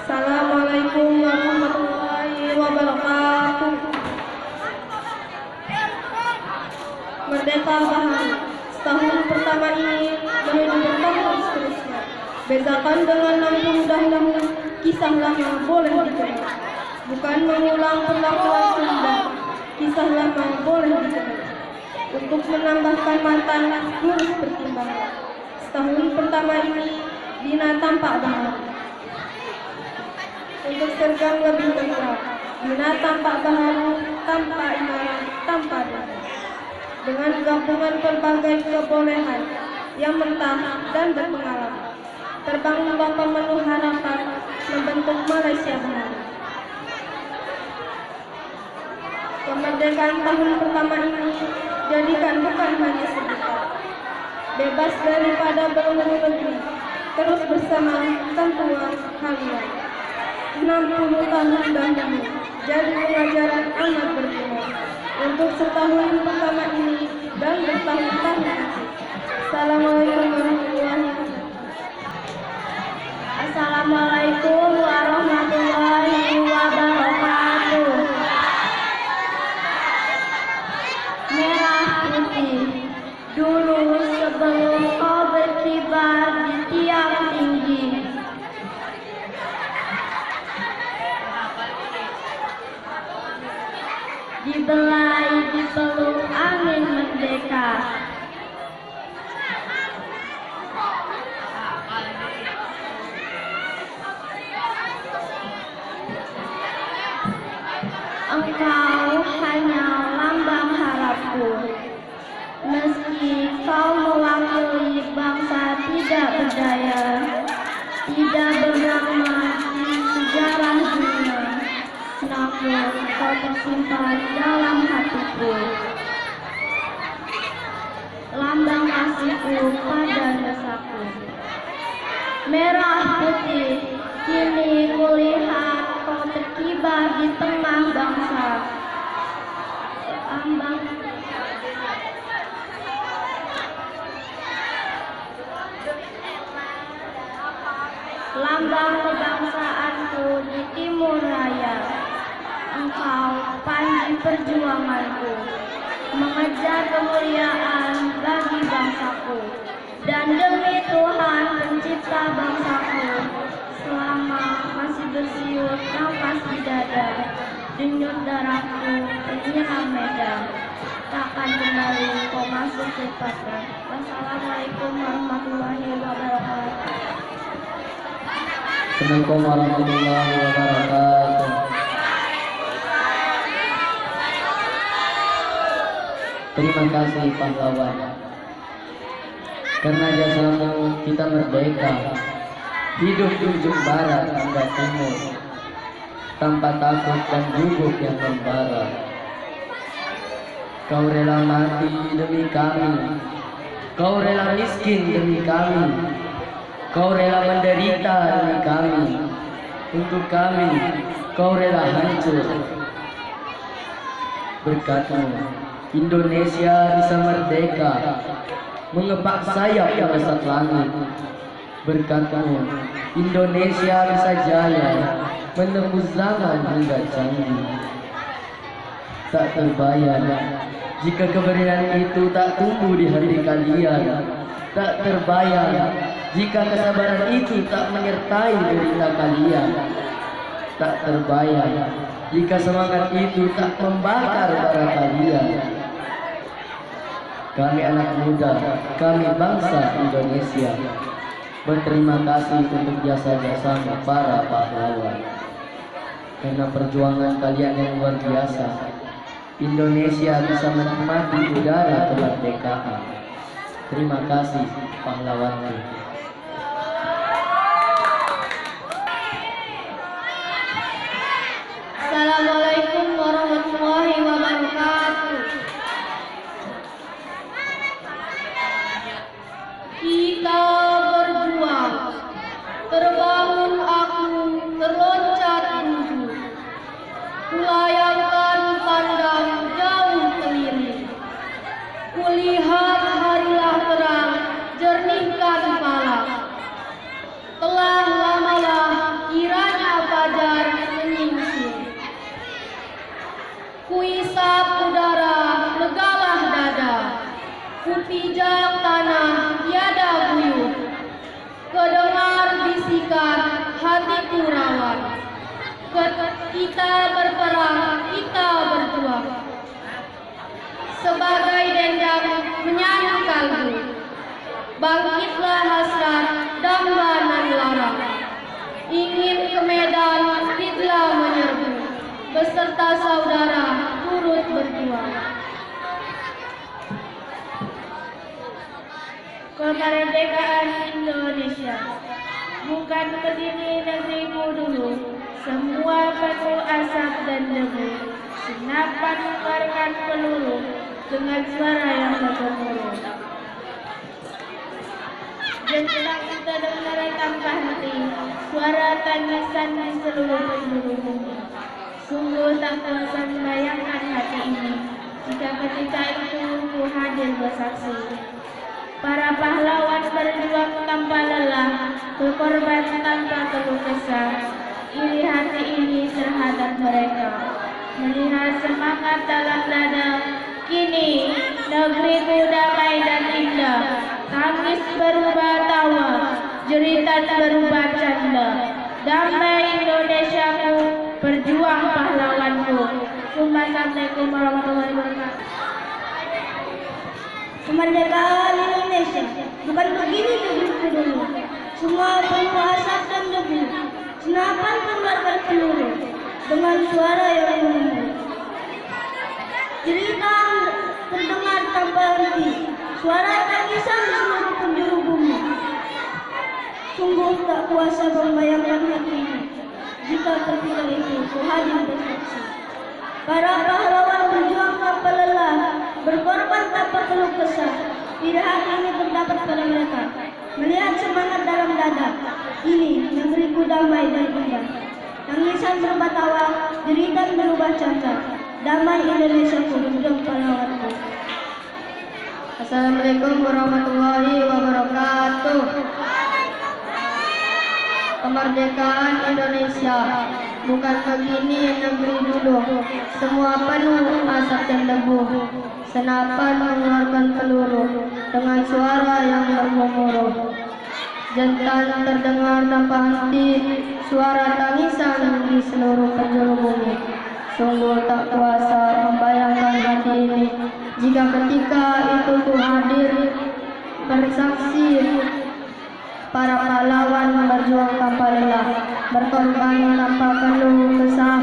Assalamualaikum warahmatullahi wabarakatuh. Merdeka Baharu, tahun pertama ini menuju bertahun seterusnya. Bedakan dengan 60 dahulu, kisah lama boleh dikenal. Bukan mengulang perlakuan sudah, kisah lama boleh dikenal. Untuk menambahkan matang, lurus pertimbangan. Setahun pertama ini, Dina tampak baharu. Untuk sergam lebih lengkap, Dina tampak baharu, tanpa imarat, tanpa dana. Dengan gabungan berbagai kebolehan yang mentah dan berpengalaman, terbangunlah pemenuh harapan membentuk Malaysia baru. Kemerdekaan tahun pertama ini jadikan bukan hanya sebentar, bebas daripada belenggu negeri, terus bersama tentuan haluan. 60 tahun dahulu jadi pengajaran amat berguna untuk setahun pertama ini dan bertahun-tahun nanti. Assalamualaikum warahmatullahi wabarakatuh. Assalamualaikum warahmatullahi wabarakatuh. Merah putih, dulu sebelum kau berkibar di tiang tinggi, dibelai di peluk angin merdeka. Engkau hanya lambang harapku, meski kau mewakili bangsa tidak berdaya, tidak bernama di sejarah dunia, namun kau tersimpan dalam hatiku, lambang kasihku pada desaku. Merah putih, kini kulihat kau terkibar di tengah bangsa. Lambang kebangsaanku di Timur Raya. Engkau panji perjuanganku, mengejar kemuliaan bagi bangsaku. Dan demi Tuhan pencipta bangsaku, selama masih bersiul nafas di dada, denyut darahku menyiram medan, takkan kembali kau masuk cepatnya. Wassalamualaikum warahmatullahi wabarakatuh. Assalamualaikum warahmatullahi wabarakatuh. Terima kasih pahlawan, karena jasamu kita merdeka, hidup di ujung barat hingga timur, tanpa takut dan gugup yang membara. Kau rela mati demi kami, kau rela miskin demi kami, kau rela menderita demi kami. Untuk kami kau rela hancur. Berkatmu Indonesia bisa merdeka, mengepak sayap di dasar langit. Berkatmu Indonesia bisa jaya, menembus zaman hingga canggih. Tak terbayang jika keberanian itu tak tumbuh di hati kalian. Tak terbayang jika kesabaran itu tak menyertai derita kalian. Tak terbayang jika semangat itu tak membakar bara kalian. Kami anak muda, kami bangsa Indonesia, berterima kasih untuk jasa-jasa para pahlawan. Karena perjuangan kalian yang luar biasa, Indonesia bisa menikmati udara kemerdekaan. Terima kasih pahlawanku. Assalamualaikum warahmatullahi wabarakatuh. Kita berjuang, terbangun aku, terloncat dulu, kulayangkan pandang jauh keliling, kulihat harilah terang, jernihkan malam. Telah lamalah kiranya bisikan hatiku rawan. Kita berperang, kita berjuang. Sebagai dendang menyayat kalbu, bangkitlah hasrat damba nan larang. Ingin ke medan, tidlah menyerbu, beserta saudara turut berjuang. Kemerdekaan Indonesia bukan begini negeriku dulu, semua penuh asap dan debu, senapan mengeluarkan peluru dengan suara yang bergemuruh. Jenjang kita dengar tanpa henti, suara tangisan di seluruh penjuru bumi. Sungguh tak kuasa membayangkan hati ini, jika ketika itu ku hadir bersaksi. Para pahlawan berjuang tanpa lelah, berkorban tanpa keluh kesah. Iri hati ini terhadap mereka, melihat semangat dalam dada. Kini negeriku damai dan indah, tangis berubah tawa, jeritan berubah canda. Damai Indonesiaku, berjuang pahlawanku. Assalamualaikum warahmatullahi wabarakatuh. Kemerdekaan Indonesia bukan begini negeriku dulu, semua penuh asap dan debu, senapan mengeluarkan peluru dengan suara yang bergemuruh. Cerita terdengar tanpa henti, suara tangisan di seluruh penjuru bumi. Sungguh tak kuasa membayangkan hati ini, jika ketika itu ku hadir bersaksi. Para pahlawan berjuang tanpa lelah, berkorban tanpa keluh kesah. Iri hati ini terdapat pada mereka, melihat semangat dalam dada. Ini negeriku damai dan indah, tangisan berubah tawa, jeritan berubah canda. Damai Indonesiaku, berjuang pahlawanku. Assalamualaikum warahmatullahi wabarakatuh. Kemerdekaan Indonesia bukan begini negeri dulu, semua penuh asap dan debu, senapan mengeluarkan peluru dengan suara yang bergemuruh. Jentan terdengar tanpa henti, suara tangisan di seluruh penjuru bumi. Sungguh tak kuasa membayangkan hati ini, jika ketika itu ku hadir bersaksi. Para pahlawan berjuang tanpa lelah, berkorban tanpa keluh kesah.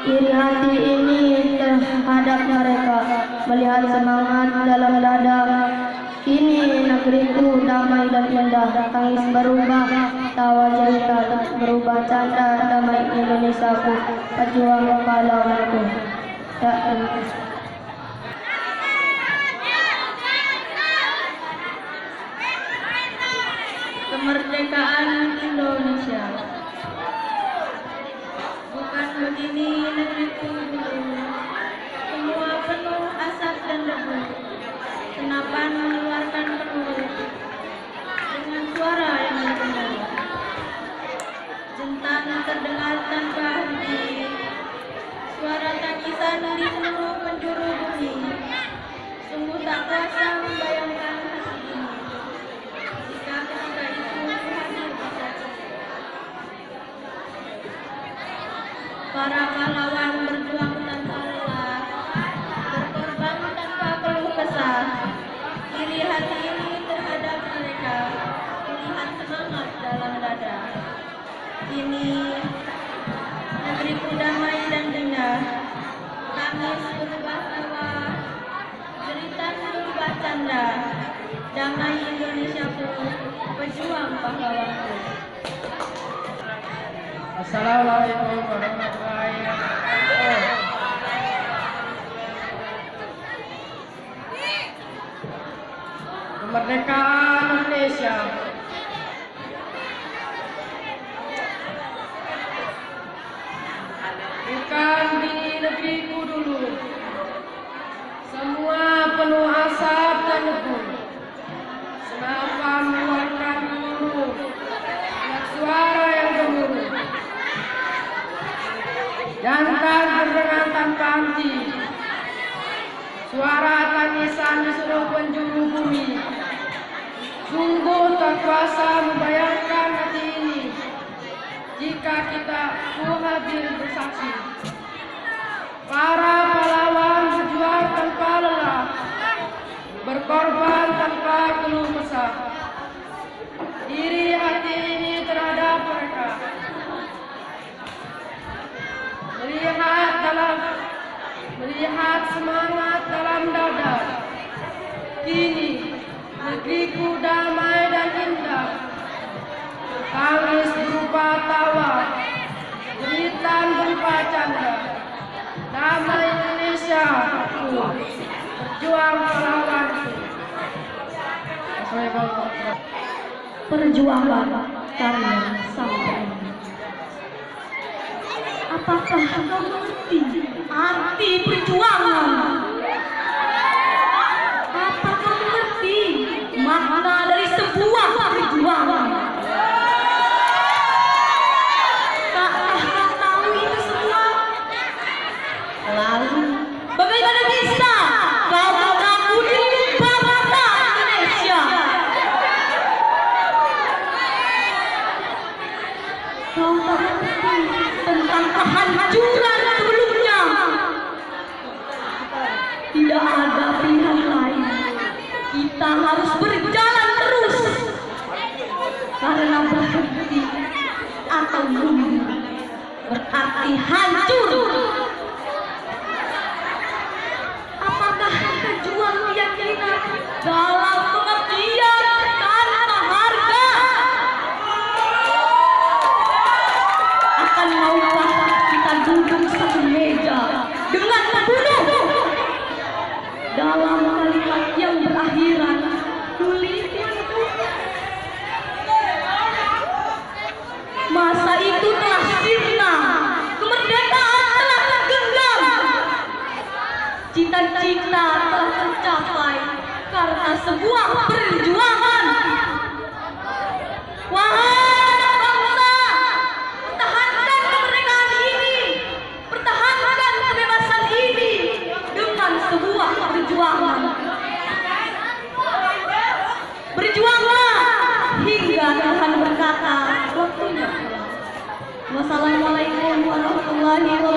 Iri hati ini terhadap mereka, melihat semangat dalam dada. Kini negeriku damai dan indah, tangis berubah tawa, cerita berubah canda. Damai Indonesiaku, pejuang pahlawanku. Ya, Kemerdekaan Indonesia bukan begini negeriku dulu, semua penuh asap dan debu, senapan mengeluarkan peluru dengan suara yang bergemuruh. Jentan terdengar tanpa henti, suara tangisan di seluruh penjuru bumi. Sungguh tak kuasa membayangkan hati ini, jika ketika itu hadir bersaksi. Para pahlawan berjuang tanpa lelah, berkorban tanpa keluh kesah. Iri hati ini terhadap mereka, melihat semangat dalam dada. Kini negeriku damai dan indah, tangis berubah tawa, jeritan berubah canda. Damai Indonesiaku, pejuang pahlawanku. Assalamualaikum warahmatullahi wabarakatuh. Kemerdekaan Indonesia bukan di negeriku dulu, semua penuh asap dan debu, senapan mengeluarkan peluru dengan suara yang gemuruh. Jantan terdengar tanpa henti, suara tangisan di seluruh penjuru bumi. Sungguh tak kuasa membayangkan hati ini, jika kita hadir bersaksi. Para pahlawan berjuang tanpa lelah, berkorban tanpa keluh kesah. Iri hati ini terhadap mereka. Melihat semangat dalam dada. Kini negeriku damai dan indah. Tangis berupa tawa, jeritan berupa canda. Damai Indonesia, berjuang pahlawanku. Perjuangan karya sampai. Apakah kau mengerti arti perjuangan? Apakah kau mengerti makna dari sebuah perjuangan? Takkah kau tahu itu semua? Lalu bagaimana bisa kau mengaku diri bangsa Indonesia? Kau tak mengerti tentang kehancuran sebelumnya. Tidak ada pilihan lain. Kita harus berjalan terus. Karena berhenti atau mundur berarti hancur. Apakah tujuan keyakinan dalam pengabdian tanpa harga? Akan maukah kita duduk satu meja dengan pembunuh dalam kalimat yang berakhiran kulitku? Masa itu telah sirna, kemerdekaan telah tergenggam, cita-cita telah tercapai karena sebuah perjuangan. Wahai bangsa, pertahankan kemerdekaan ini, pertahankan kebebasan ini dengan sebuah perjuangan. Berjuanglah hingga Tuhan berkata waktunya pulang. Wassalamualaikum warahmatullahi wabarakatuh.